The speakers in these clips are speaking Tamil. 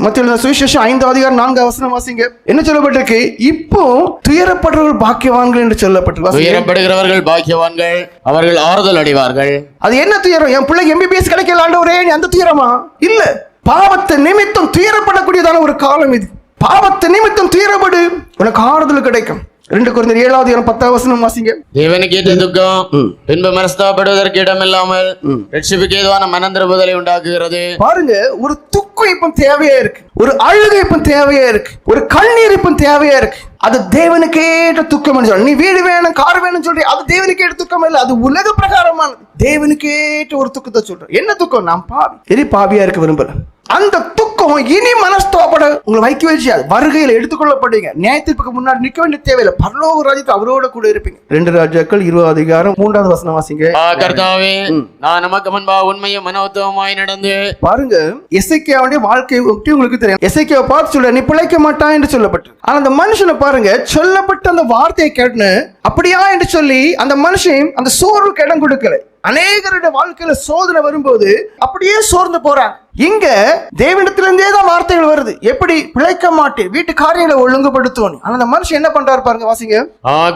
மத்தேயு சுவிசேஷம் 5:4 வாசிங்க. என்ன சொல்லப்பட்டிருக்கு? இப்போ துயரப்படுறவர்கள் பாக்கியவான்கள் என்று சொல்லப்பட்டிருக்கு. துயரப்படுகிறவர்கள் பாக்கியவான்கள், அவர்கள் ஆறுதல் அடைவார்கள். அது என்ன துயரம்? என் பிள்ளைக்கு MBBS கிடைக்கல ஆண்டவரே, அந்த துயரமா? இல்ல, பாவத்தை நிமித்தம் துயரப்படக்கூடியதான ஒரு காலம் இது. பாவத்தை நிமித்தம் துயரப்படு, உனக்கு ஆறுதல் கிடைக்கும். 2 கொரிந்தியர் 7:10 வாசிங்க. தேவனுக்கு ஏற்ற துக்கம் பின்பு மனஸ்தாபப்படுவதற்கு இடமில்லாமல் ரட்சிப்புக்கு ஏதுவான மனந்திருப்புதலை உண்டாக்குகிறது. பாருங்க, ஒரு துக்கம் இப்ப தேவையா இருக்கு, ஒரு அழுகை இப்ப தேவையா இருக்கு, ஒரு கண்ணீர் இப்ப தேவையா இருக்கு. அது தேவனுக்கேற்ற துக்கம். நீ வீடு வேணும், கார் வேணும் சொல்றீ, அது தேவனுக்கேற்ற துக்கம் இல்ல, அது உலக பிரகாரமானது. தேவனுக்கேற்ற ஒரு துக்கத்தை சொல்றேன். என்ன துக்கம்? நான் பாவி, சரி பாவியா இருக்க விரும்பல. அந்த துக்கம் இனி மனஸ்தாபப்பட உங்களை வைக்க வச்சு வருகையில் எடுத்துக்கொள்ளப்படுவீங்க. நியாயத்தீர்ப்புக்கு முன்னாடி நிற்க வேண்டிய தேவையில்லை. பரலோக ராஜ்யத்தில் அவரோட கூட இருப்பீங்க. 2 ராஜாக்கள் 20:3 வாசிங்க. கர்த்தாவே, நான் நமக்கு முன்பாக உண்மையும் மனோத்தவமாய் நடந்து. பாருங்க, எசேக்கியாவுடைய வாழ்க்கையை பற்றி உங்களுக்கு தெரியும். எசேக்கியாவை பார்த்து சொல்ல, நீ பிழைக்க மாட்டான் என்று சொல்லப்பட்டு, ஆனா அந்த மனுஷனை பாருங்க, சொல்லப்பட்ட அந்த வார்த்தையை கேட்டு அப்படியா என்று சொல்லி அந்த மனுஷன் அந்த சோர்வுக்கு இடம் கொடுக்கல. அநேகருடைய வாழ்க்கையில சோதனை வரும்போது அப்படியே சோர்ந்து போறாங்க. இங்க தேவனிடத்திலிருந்தே தான் வார்த்தைகள் வருது. எப்படி? பிழைக்க மாட்டேன், வீட்டு காரியங்களை ஒழுங்குபடுத்துவோம். ஆனா அந்த மனுஷன் என்ன பண்றாரு பாருங்க, வாசிங்க.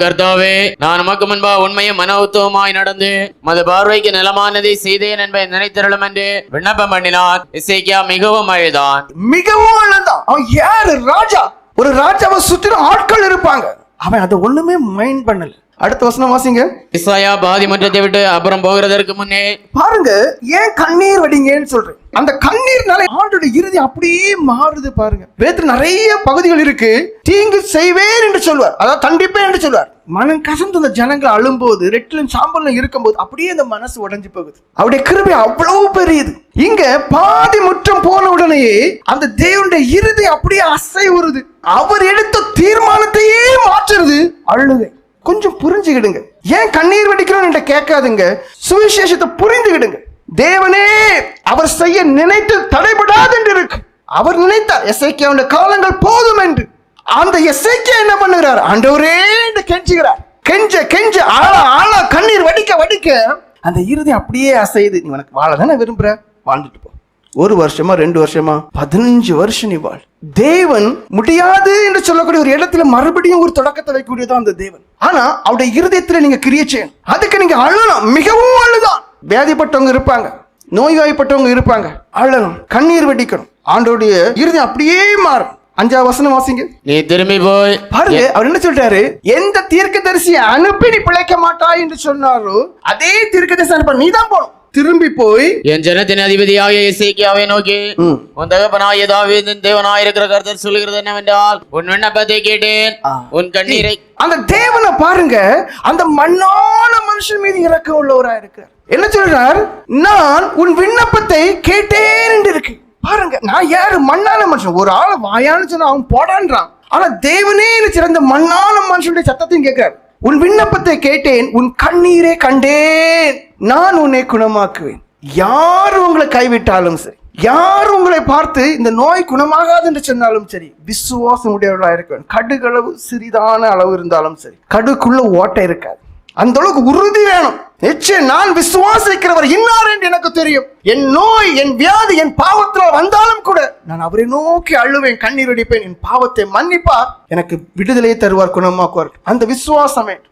கர்த்தாவே, நான் நமக்கு முன்பாக உண்மையும் மனோத்தவமாய் நடந்து மது பார்வைக்கு நலமானதை செய்தேன் என்பதை நினைத்தருளும் என்று விண்ணப்பம் பண்ணினான். எசேக்கியா மிகவும் அழுதான். மிகவும் அழுதான். அவன் யாரு? ராஜா. ஒரு ராஜாவை சுற்றிலும் ஆட்கள் இருப்பாங்க. அவன் அதை ஒண்ணுமே மைண்ட் பண்ணல. அடுத்த வசனம் வாசிங்க. இசாயா பாதி மன்றத்தை விட்டு அப்புறம் போகிறதற்கு முன்னே பாருங்க, ஏன் கண்ணீர் வடிங்கன்னு சொல்றேன். அந்த கண்ணீர்னால ஆண்டோட இறுதி அப்படியே மாறுது. பாருங்க, வேதத்துல நிறைய பகுதிகள் இருக்கு. தீங்கு செய்வேன் என்று சொல்வார், அதாவது கண்டிப்பேன் என்று சொல்வார். மனம் கசந்து அந்த ஜனங்கள் அழும்போது, ரெட்டிலும் சாம்பலும் இருக்கும்போது அப்படியே அந்த மனசு உடைஞ்சு போகுது. அவருடைய கிருபை அவ்வளவு பெரியது. இங்க பாதி முற்றம் போன உடனேயே அந்த தேவனுடைய இறுதி அப்படியே அசைவுறுது. அவர் எடுத்த தீர்மானத்தையே மாற்றுறது அழுகை. கொஞ்சம் புரிஞ்சுக்கிடுங்க. ஏன் கண்ணீர் வடிக்கிறோம் கேட்காதுங்க. சுவிசேஷத்தை புரிந்துகிடுங்க. தேவனே அவர் செய்ய நினைத்து தடைபடாது என்று இருக்கு. அவர் நினைத்தார் எசேக்கியாவுடைய காலங்கள் போதும் என்று. அந்த எசேக்கியா என்ன பண்ணுகிறார்? ஆண்டவரே என்று கெஞ்சுகிறார். கெஞ்ச கெஞ்ச ஆள கண்ணீர் வடிக்க வடிக்க அந்த இறுதி அப்படியே அசையுது. நீ உனக்கு வாழ தானே விரும்புற, வாழ்ந்துட்டு போ. 1 வருஷமா 2 வருஷமா 15 வருஷம் நீ வாழ். தேவன் முடியாது என்று சொல்லக்கூடிய ஒரு இடத்துல மறுபடியும் ஒரு தொடக்கத்தை வைக்கக்கூடியதான் அந்த தேவன். ஆனா அவருடைய இருதயத்துல நீங்க கிரியை செய்யணும். அதுக்கு நீங்க அழணும், மிகவும் அழுதான். வியாதிப்பட்டவங்க இருப்பாங்க, நோய்வாய்ப்பட்டவங்க இருப்பாங்க, அழணும், கண்ணீர் வெடிக்கணும். ஆண்டோடைய இருதயம் அப்படியே மாறும். 5ஆம் வசனம் வாசிங்க. நீ திரும்பி போய் பாருங்க, அவர் என்ன சொல்றாரு? எந்த தீர்க்கதரிசியை அனுப்பி நீ பிழைக்க மாட்டாய் என்று சொன்னாரோ அதே தீர்க்கதரிசி அனுப்ப நீ தான் போகணும். திரும்பி போய் என் ஜனத்தின் அதிபதியாகிய எசேக்கியாவை நோக்கி, உன் தகப்பனாகிய தாவீதின் தேவனாயிருக்கிற கர்த்தர் சொல்லுகிறது என்னவென்றால், உன் விண்ணப்பத்தை கேட்டேன், உன் கண்ணீரை. அந்த தேவனை பாருங்க, அந்த மண்ணான மனுஷன் மீது இரக்கம் உள்ளவராக இருக்கிறார். என்ன சொல்றார்? நான் உன் விண்ணப்பத்தை கேட்டேன் என்று இருக்கு. பாருங்க, நான் யாரு? மண்ணான மனுஷன். ஒரு ஆளை வாயான்னு சொன்னா அவன் போடான்றான். ஆனா தேவனே சிறந்த மண்ணான மனுஷனுடைய சத்தத்தையும் கேட்கிறார். உன் விண்ணப்பத்தை கேட்டேன், உன் கண்ணீரை கண்டேன், நான் உன்னை குணமாக்குவேன். யார் உங்களை கைவிட்டாலும் சரி, யார் உங்களை பார்த்து இந்த நோய் குணமாகாது என்று சொன்னாலும் சரி, விசுவாசம் உடையவர்களாக இருக்க வேண்டும். கடுகளவு சிறிதான அளவு இருந்தாலும் சரி, கடுக்குள்ள ஓட்டை இருக்காது. அந்த அளவுக்கு உறுதி வேணும். நிச்சயம் நான் விசுவாசிக்கிறவர் இன்னார் என்று எனக்கு தெரியும். என் நோய், என் வியாதி, என் பாவத்தில் வந்தாலும் கூட நான் அவரை நோக்கி அழுவேன், கண்ணீர் அடிப்பேன், என் பாவத்தை மன்னிப்பார், எனக்கு விடுதலையை தருவார், குணமாக்குவார். அந்த விசுவாசம் வேண்டும்.